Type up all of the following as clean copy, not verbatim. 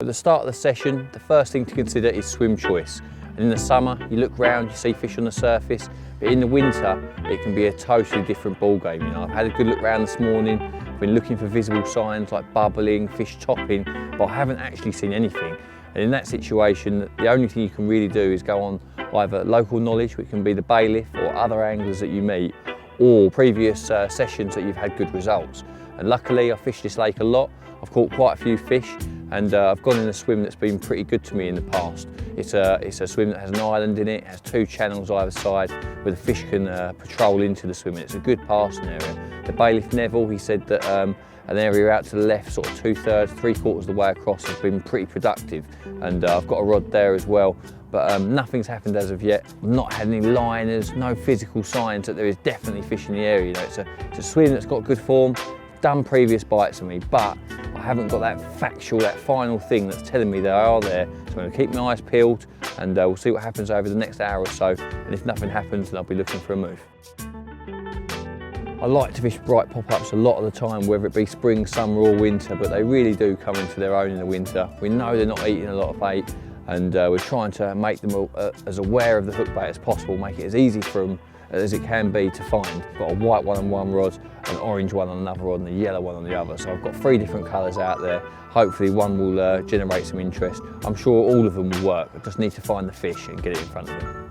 the start of the session, the first thing to consider is swim choice. And in the summer, you look around, you see fish on the surface, but in the winter, it can be a totally different ball game. You know, I've had a good look around this morning, I've been looking for visible signs like bubbling, fish topping, but I haven't actually seen anything. And in that situation, the only thing you can really do is go on either local knowledge, which can be the bailiff or other anglers that you meet, or previous sessions that you've had good results. And luckily, I fished this lake a lot. I've caught quite a few fish, and I've gone in a swim that's been pretty good to me in the past. It's a swim that has an island in it, has 2 channels either side where the fish can patrol into the swim, and it's a good passing area. The bailiff Neville, he said that an area out to the left, sort of 2/3, 3/4 of the way across, has been pretty productive, and I've got a rod there as well. But nothing's happened as of yet. I've not had any liners, no physical signs that there is definitely fish in the area. You know, it's a swim that's got good form, done previous bites on me, but I haven't got that factual, that final thing that's telling me they are there. So I'm going to keep my eyes peeled, and we'll see what happens over the next hour or so. And if nothing happens, then I'll be looking for a move. I like to fish bright pop-ups a lot of the time, whether it be spring, summer or winter, but they really do come into their own in the winter. We know they're not eating a lot of bait, and we're trying to make them as aware of the hook bait as possible, make it as easy for them as it can be to find. I've got a white one on one rod, an orange one on another rod, and a yellow one on the other. So I've got 3 different colours out there. Hopefully one will generate some interest. I'm sure all of them will work. I just need to find the fish and get it in front of them.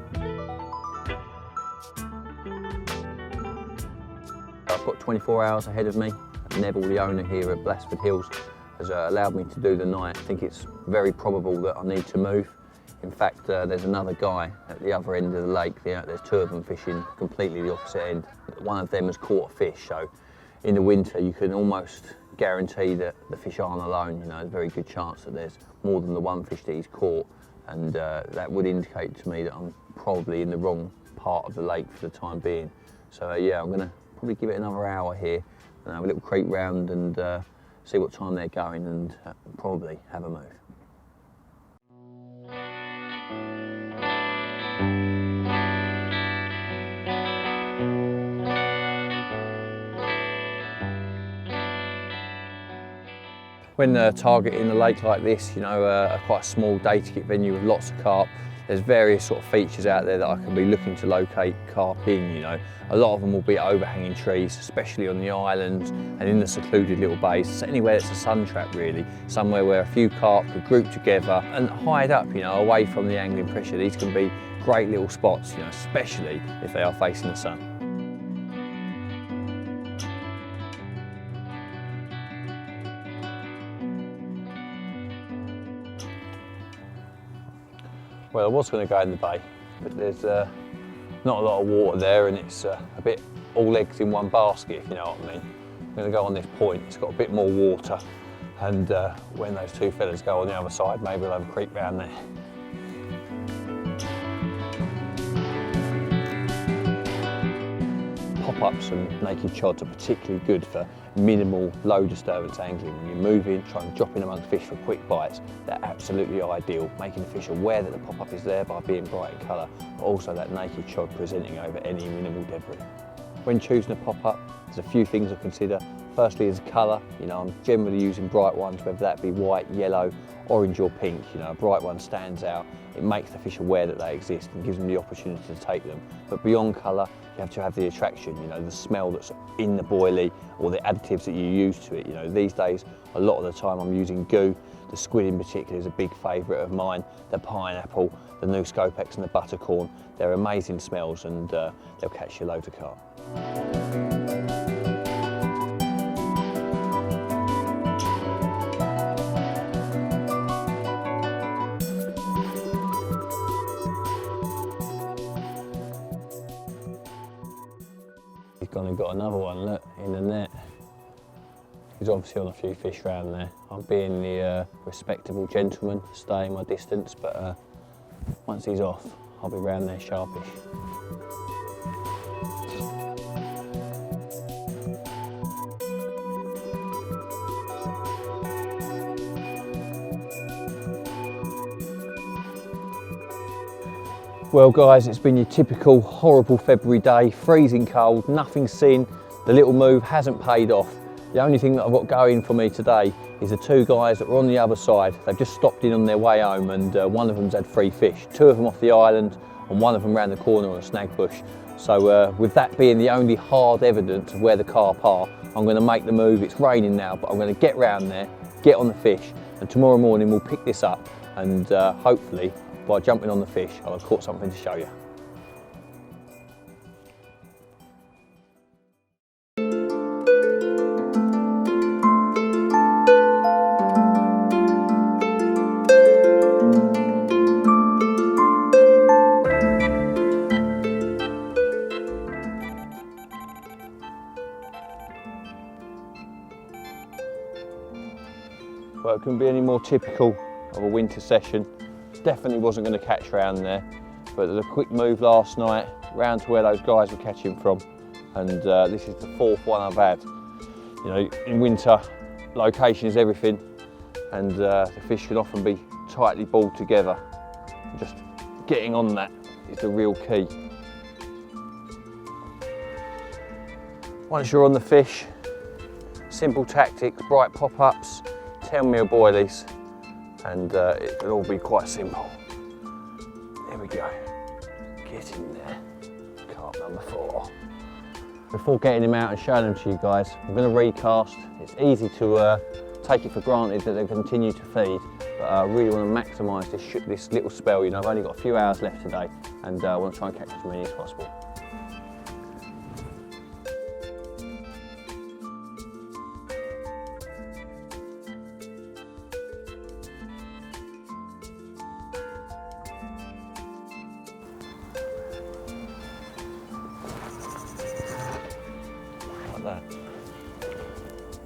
I've got 24 hours ahead of me. Neville, the owner here at Blasford Hills, has allowed me to do the night. I think it's very probable that I need to move. In fact, there's another guy at the other end of the lake. There's 2 of them fishing completely the opposite end. One of them has caught a fish, so in the winter you can almost guarantee that the fish aren't alone. You know, there's a very good chance that there's more than the one fish that he's caught, and that would indicate to me that I'm probably in the wrong part of the lake for the time being. So yeah, I'm going to probably give it another hour here and have a little creep round and see what time they're going, and probably have a move. When targeting a lake like this, you know, quite a small day ticket venue with lots of carp, there's various sort of features out there that I can be looking to locate carp in. You know, a lot of them will be overhanging trees, especially on the islands and in the secluded little bays. So anywhere that's a sun trap really, somewhere where a few carp could group together and hide up, you know, away from the angling pressure. These can be great little spots, you know, especially if they are facing the sun. Well, I was going to go in the bay, but there's not a lot of water there, and it's a bit all eggs in one basket, if you know what I mean. I'm going to go on this point, it's got a bit more water, and when those 2 fellas go on the other side, maybe we'll have a creep round there. Pop-ups and naked chods are particularly good for minimal, low disturbance angling. When you're moving, try and drop in amongst fish for quick bites. They're absolutely ideal, making the fish aware that the pop-up is there by being bright in colour, but also that naked chod presenting over any minimal debris. When choosing a pop-up, there's a few things to consider. Firstly is colour. You know, I'm generally using bright ones, whether that be white, yellow, orange or pink. You know, a bright one stands out. It makes the fish aware that they exist and gives them the opportunity to take them. But beyond colour, you have to have the attraction, you know, the smell that's in the boilie or the additives that you use to it. You know, these days, a lot of the time I'm using goo. The squid in particular is a big favourite of mine. The pineapple, the new Scopex and the buttercorn. They're amazing smells, and they'll catch you loads of carp. He's gone and got another one, look, in the net. He's obviously on a few fish round there. I'm being the respectable gentleman, staying my distance, but once he's off, I'll be round there sharpish. Well guys, it's been your typical horrible February day, freezing cold, nothing seen. The little move hasn't paid off. The only thing that I've got going for me today is the two guys that were on the other side. They've just stopped in on their way home, and one of them's had 3 fish. 2 of them off the island and 1 of them round the corner on a snag bush. So with that being the only hard evidence of where the carp are, I'm going to make the move. It's raining now, but I'm going to get round there, get on the fish, and tomorrow morning we'll pick this up, and hopefully by jumping on the fish I'll have caught something to show you. Well, it couldn't be any more typical of a winter session. Definitely wasn't going to catch round there, but there's a quick move last night round to where those guys were catching from, and this is the 4th one I've had. You know, in winter, location is everything, and the fish can often be tightly balled together. Just getting on that is the real key. Once you're on the fish, simple tactics, bright pop-ups, 10mm boilies, and it will all be quite simple. There we go. Get in there. Carp number 4. Before getting him out and showing them to you guys, I'm going to recast. It's easy to take it for granted that they continue to feed, but I really want to maximise this little spell. You know, I've only got a few hours left today, and I want to try and catch as many as possible. That.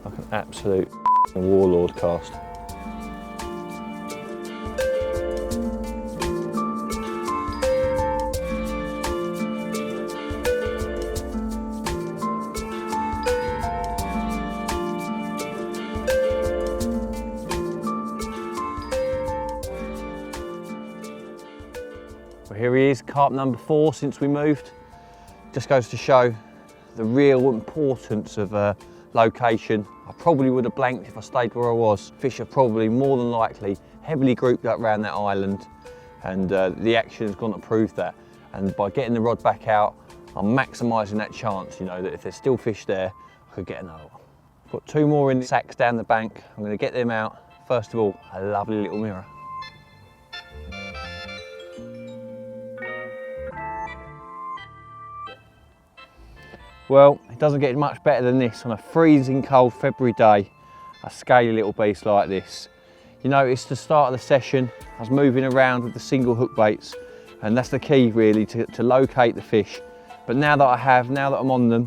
Like an absolute warlord cast. Well, here he is, carp number 4 since we moved. Just goes to show the real importance of location. I probably would have blanked if I stayed where I was. Fish are probably more than likely heavily grouped up around that island, and the action has gone to prove that. And by getting the rod back out, I'm maximising that chance, you know, that if there's still fish there, I could get another one. I've got 2 more in the sacks down the bank. I'm going to get them out. First of all, a lovely little mirror. Well, it doesn't get much better than this on a freezing cold February day, a scaly little beast like this. You notice the start of the session, I was moving around with the single hook baits, and that's the key really, to locate the fish. But now that I'm on them,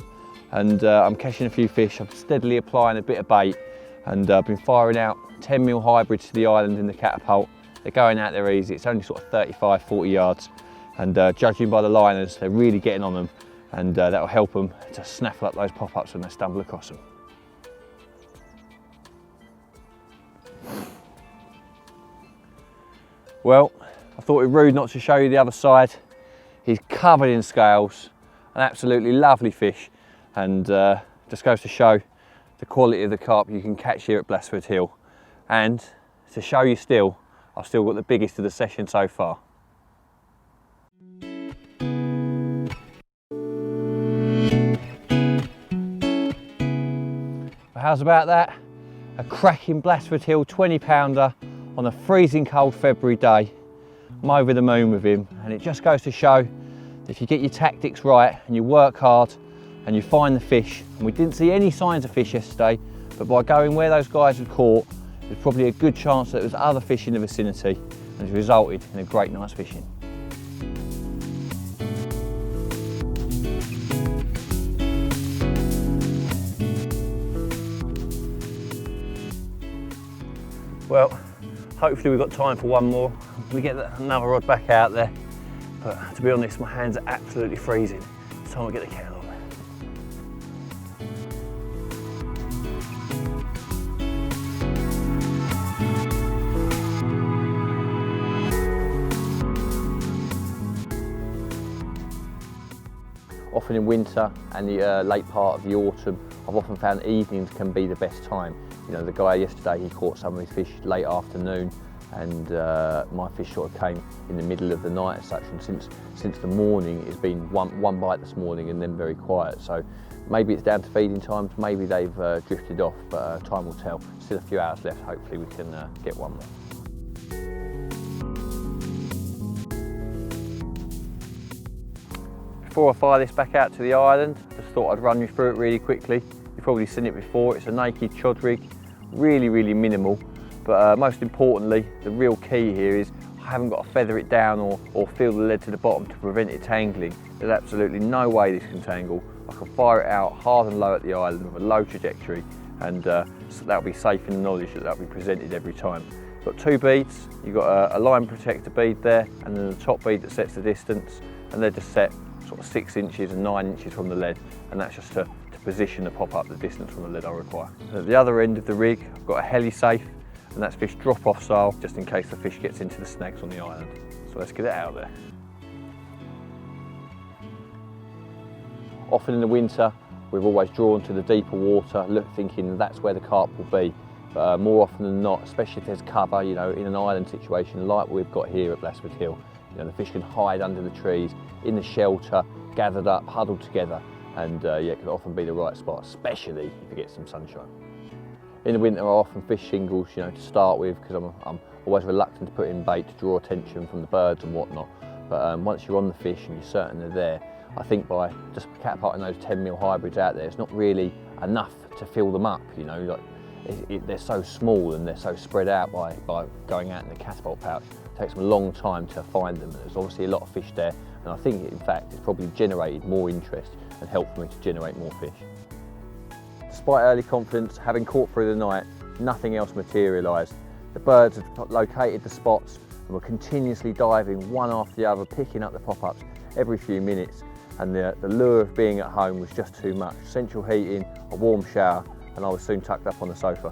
and I'm catching a few fish, I'm steadily applying a bit of bait, and I've been firing out 10mm hybrids to the island in the catapult. They're going out there easy, it's only sort of 35, 40 yards, and judging by the liners, they're really getting on them. And that'll help them to snaffle up those pop-ups when they stumble across them. Well, I thought it rude not to show you the other side. He's covered in scales, an absolutely lovely fish, and just goes to show the quality of the carp you can catch here at Blasford Hill. And to show you still, I've still got the biggest of the session so far. How's about that? A cracking Blasford Hill 20-pounder on a freezing cold February day. I'm over the moon with him, and it just goes to show that if you get your tactics right and you work hard and you find the fish, and we didn't see any signs of fish yesterday, but by going where those guys had caught, there's probably a good chance that there was other fish in the vicinity, and it's resulted in a great night's fishing. Well, hopefully we've got time for one more. We get another rod back out there, but to be honest, my hands are absolutely freezing. It's time to get the kettle on. Often in winter and the late part of the autumn, I've often found evenings can be the best time. You know, the guy yesterday, he caught some of his fish late afternoon, and my fish sort of came in the middle of the night as such, and since the morning it's been one bite this morning and then very quiet. So maybe it's down to feeding times, maybe they've drifted off, but time will tell. Still a few hours left, hopefully we can get one more. Before I fire this back out to the island, just thought I'd run you through it really quickly. You've probably seen it before. It's a naked chod rig, really minimal, but most importantly, the real key here is I haven't got to feather it down or feel the lead to the bottom to prevent it tangling. There's absolutely no way this can tangle. I can fire it out hard and low at the island with a low trajectory, and so that'll be safe in the knowledge that that'll be presented every time. You've got two beads, you've got a line protector bead there, and then the top bead that sets the distance, and they're just set sort of 6 inches and 9 inches from the lead, and that's just to position the pop up the distance from the lead I require. At the other end of the rig, I've got a heli safe, and that's fish drop off style, just in case the fish gets into the snags on the island. So let's get it out there. Often in the winter, we've always drawn to the deeper water, thinking that's where the carp will be. But more often than not, especially if there's cover, you know, in an island situation like we've got here at Blastford Hill, you know, the fish can hide under the trees, in the shelter, gathered up, huddled together, and yeah, it can often be the right spot, especially if you get some sunshine. In the winter, I often fish singles, you know, to start with, because I'm always reluctant to put in bait to draw attention from the birds and whatnot. But once you're on the fish and you're certain they're there, I think by just catapulting those 10mm hybrids out there, it's not really enough to fill them up, you know. Like, they're so small and they're so spread out by going out in the catapult pouch. It takes them a long time to find them. There's obviously a lot of fish there, and I think in fact it's probably generated more interest and helped me to generate more fish. Despite early confidence, having caught through the night, nothing else materialised. The birds had located the spots and were continuously diving one after the other, picking up the pop-ups every few minutes, and the lure of being at home was just too much. Central heating, a warm shower, and I was soon tucked up on the sofa.